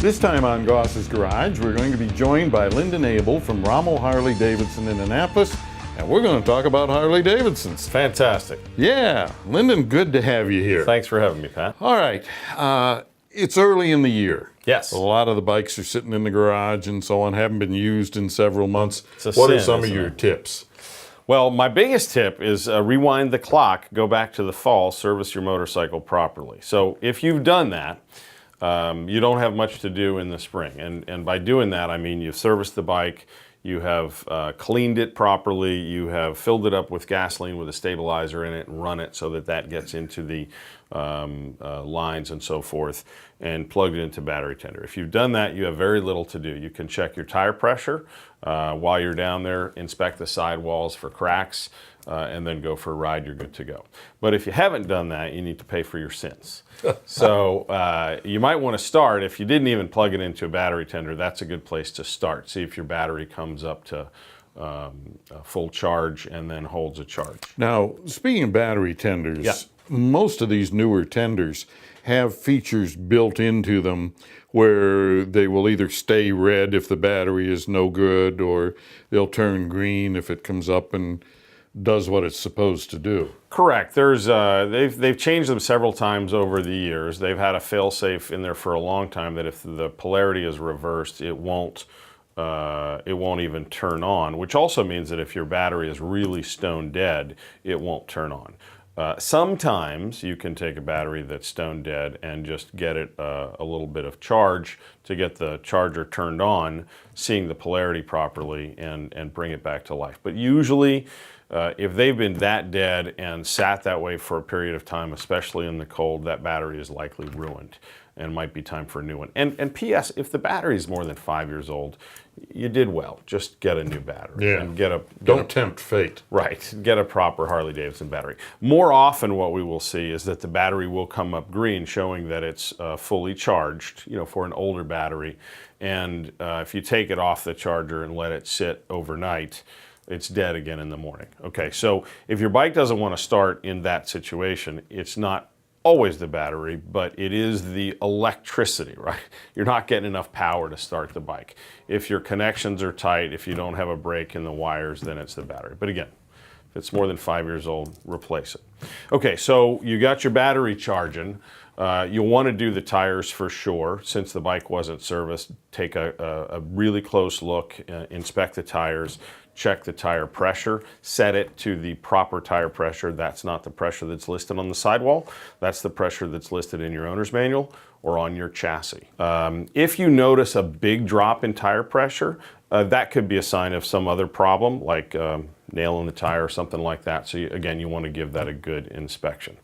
This time on Goss's Garage, we're going to be joined by Lyndon Abell from Rommel Harley-Davidson in Annapolis, and we're going to talk about Harley-Davidsons. Fantastic. Yeah, Lyndon, good to have you here. Thanks for having me, Pat. All right, it's early in the year. Yes. A lot of the bikes are sitting in the garage and so on, haven't been used in several months. It's a What are sin, some of isn't your it? tips? Well, my biggest tip is rewind the clock, go back to the fall, service your motorcycle properly. So if you've done that, you don't have much to do in the spring. And by doing that, I mean you've serviced the bike, you have cleaned it properly, you have filled it up with gasoline with a stabilizer in it and run it so that that gets into the lines and so forth, and plugged it into battery tender. If you've done that, you have very little to do. You can check your tire pressure while you're down there, inspect the sidewalls for cracks, and then go for a ride, you're good to go. But if you haven't done that, you need to pay for your sins. So you might want to start, if you didn't even plug it into a battery tender, that's a good place to start. See if your battery comes up to a full charge and then holds a charge. Now, speaking of battery tenders, Yeah. most of these newer tenders have features built into them where they will either stay red if the battery is no good, or they'll turn green if it comes up and does what it's supposed to do. Correct. There's they've changed them several times over the years. They've had a fail-safe in there for a long time that if the polarity is reversed, it won't even turn on, which also means that if your battery is really stone dead, it won't turn on. Sometimes you can take a battery that's stone dead and just get it a little bit of charge to get the charger turned on, seeing the polarity properly, and bring it back to life. But usually, if they've been that dead and sat that way for a period of time, especially in the cold, that battery is likely ruined and might be time for a new one. And P.S., if the battery is more than 5 years old, you did well. Just get a new battery. Yeah. And Don't tempt fate. Right, get a proper Harley-Davidson battery. More often what we will see is that the battery will come up green, showing that it's fully charged, for an older battery. And if you take it off the charger and let it sit overnight, it's dead again in the morning. Okay, so if your bike doesn't want to start in that situation, it's not always the battery, but it is the electricity, right? You're not getting enough power to start the bike. If your connections are tight, if you don't have a break in the wires, then it's the battery. But again, if it's more than 5 years old, replace it. Okay, so you got your battery charging. You'll want to do the tires for sure. Since the bike wasn't serviced, take a really close look, inspect the tires, check the tire pressure, set it to the proper tire pressure. That's not the pressure that's listed on the sidewall. That's the pressure that's listed in your owner's manual or on your chassis. If you notice a big drop in tire pressure, that could be a sign of some other problem, like nail in the tire or something like that. So again, you want to give that a good inspection.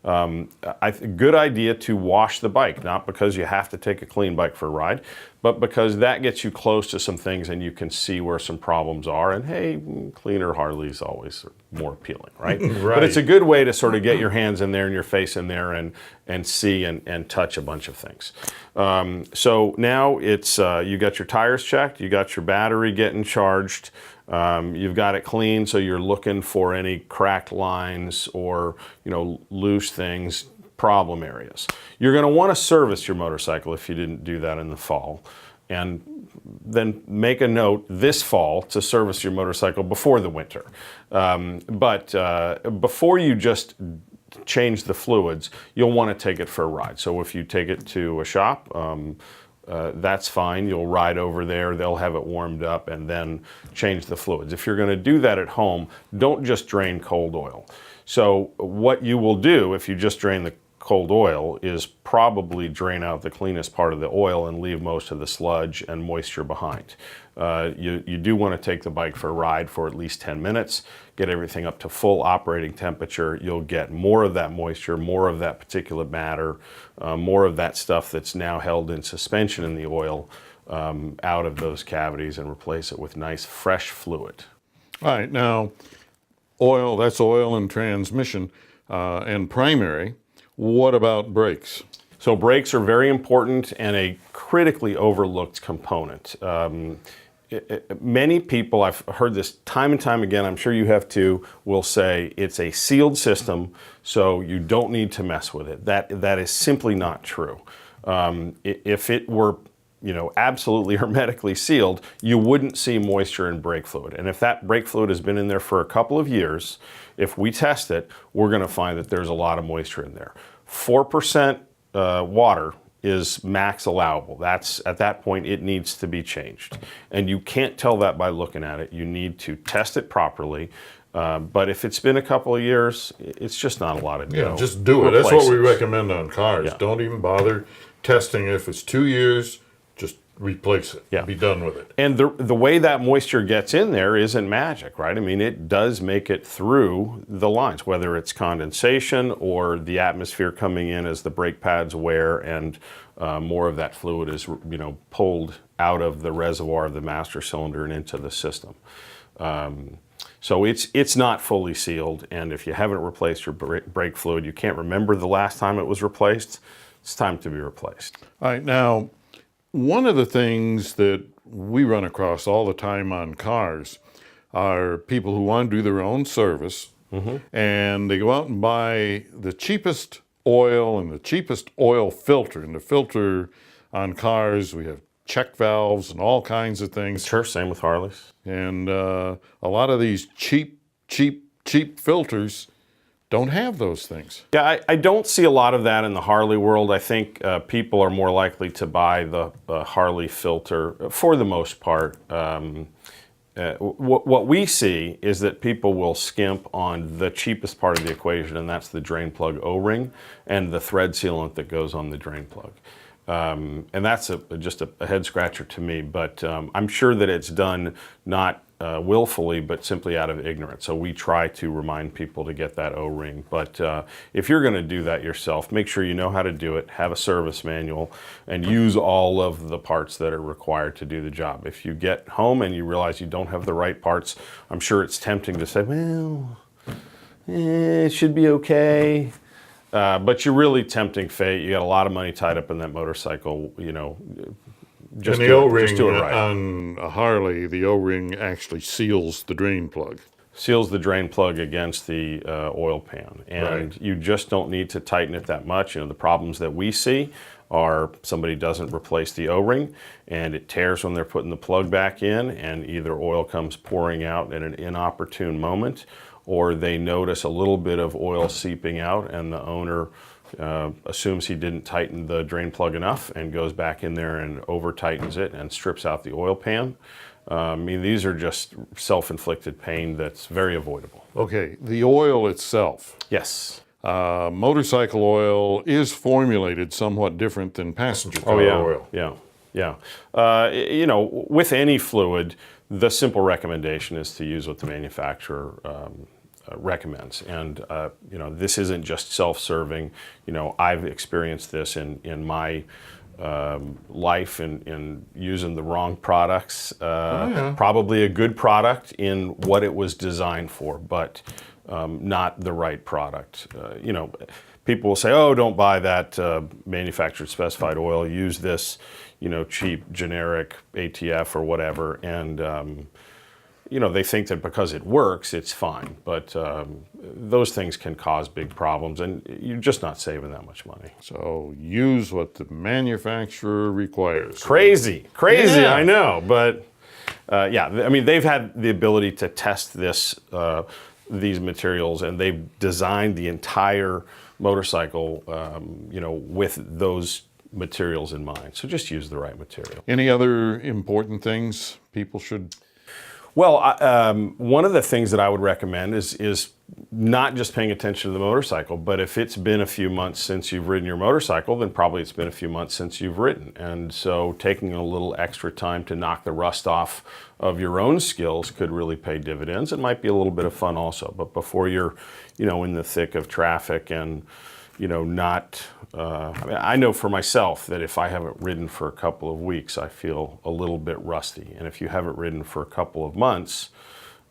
Good idea to wash the bike, not because you have to take a clean bike for a ride, but because that gets you close to some things and you can see where some problems are. And hey, cleaner Harley's always more appealing, right? Right. But it's a good way to sort of get your hands in there and your face in there and see and touch a bunch of things. So now it's you got your tires checked, you got your battery getting charged, you've got it clean, so you're looking for any cracked lines or loose things, problem areas. You're going to want to service your motorcycle if you didn't do that in the fall, and then make a note this fall to service your motorcycle before the winter. But before you just change the fluids, you'll want to take it for a ride. So if you take it to a shop, that's fine. You'll ride over there, they'll have it warmed up, and then change the fluids. If you're going to do that at home, don't just drain cold oil. So what you will do if you just drain the cold oil is probably drain out the cleanest part of the oil and leave most of the sludge and moisture behind. You do want to take the bike for a ride for at least 10 minutes, get everything up to full operating temperature. You'll get more of that moisture, more of that particulate matter, more of that stuff that's now held in suspension in the oil out of those cavities, and replace it with nice fresh fluid. All right, now, oil, that's oil and transmission and primary. What about brakes? So brakes are very important and a critically overlooked component. Many people, I've heard this time and time again, I'm sure you have too, will say it's a sealed system, so you don't need to mess with it. That is simply not true. If it were absolutely hermetically sealed, you wouldn't see moisture in brake fluid. And if that brake fluid has been in there for a couple of years, if we test it, we're going to find that there's a lot of moisture in there. 4% water is max allowable. That's, at that point, it needs to be changed. And you can't tell that by looking at it. You need to test it properly. But if it's been a couple of years, it's just not a lot of just do it. That's what we it. recommend on cars. Yeah. Don't even bother testing. If it's 2 years, just replace it. Yeah. Be done with it. And the way that moisture gets in there isn't magic, right? I mean, it does make it through the lines, whether it's condensation or the atmosphere coming in as the brake pads wear and more of that fluid is, pulled out of the reservoir of the master cylinder and into the system. So it's not fully sealed, and if you haven't replaced your brake fluid, you can't remember the last time it was replaced, it's time to be replaced. All right, now, one of the things that we run across all the time on cars are people who want to do their own service, and they go out and buy the cheapest oil and the cheapest oil filter. And the filter on cars, we have check valves and all kinds of things. Sure, same with Harleys. And a lot of these cheap filters don't have those things. Yeah, I don't see a lot of that in the Harley world. I think people are more likely to buy the Harley filter for the most part. What we see is that people will skimp on the cheapest part of the equation, and that's the drain plug O-ring and the thread sealant that goes on the drain plug. And that's just a head scratcher to me, but I'm sure that it's done not willfully, but simply out of ignorance. So we try to remind people to get that O-ring. But if you're going to do that yourself, make sure you know how to do it, have a service manual, and use all of the parts that are required to do the job. If you get home and you realize you don't have the right parts, I'm sure it's tempting to say, well, it should be okay. But you're really tempting fate. You got a lot of money tied up in that motorcycle, Just and the O-ring just do it right. On a Harley, the O-ring actually seals the drain plug. Seals the drain plug against the oil pan. And you just don't need to tighten it that much. The problems that we see are somebody doesn't replace the O-ring and it tears when they're putting the plug back in, and either oil comes pouring out at an inopportune moment, or they notice a little bit of oil seeping out and the owner assumes he didn't tighten the drain plug enough and goes back in there and over tightens it and strips out the oil pan. These are just self-inflicted pain that's very avoidable. Okay, the oil itself. Yes. Motorcycle oil is formulated somewhat different than passenger car oil. Yeah. With any fluid, the simple recommendation is to use what the manufacturer recommends. And, this isn't just self-serving. I've experienced this in my life in using the wrong products. Probably a good product in what it was designed for, but not the right product. People will say, oh, don't buy that manufactured specified oil. Use this, cheap generic ATF or whatever. And, they think that because it works, it's fine. But those things can cause big problems, and you're just not saving that much money. So use what the manufacturer requires. Crazy, Yeah. I know. But they've had the ability to test these materials, and they've designed the entire motorcycle, with those materials in mind. So just use the right material. Any other important things people should? Well, one of the things that I would recommend is not just paying attention to the motorcycle, but if it's been a few months since you've ridden your motorcycle, then probably it's been a few months since you've ridden. And so taking a little extra time to knock the rust off of your own skills could really pay dividends. It might be a little bit of fun also, but before you're, in the thick of traffic and, I know for myself that if I haven't ridden for a couple of weeks, I feel a little bit rusty. And if you haven't ridden for a couple of months,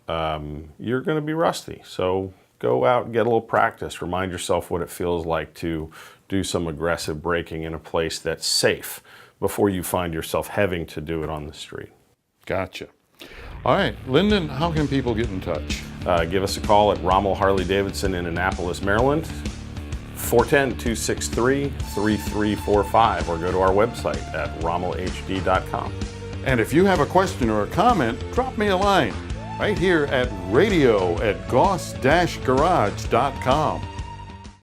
you're going to be rusty. So go out and get a little practice. Remind yourself what it feels like to do some aggressive braking in a place that's safe before you find yourself having to do it on the street. Gotcha. All right, Lyndon, how can people get in touch? Give us a call at Rommel Harley-Davidson in Annapolis, Maryland. 410-263-3345 or go to our website at rommelhd.com. And if you have a question or a comment, drop me a line right here at radio@goss-garage.com.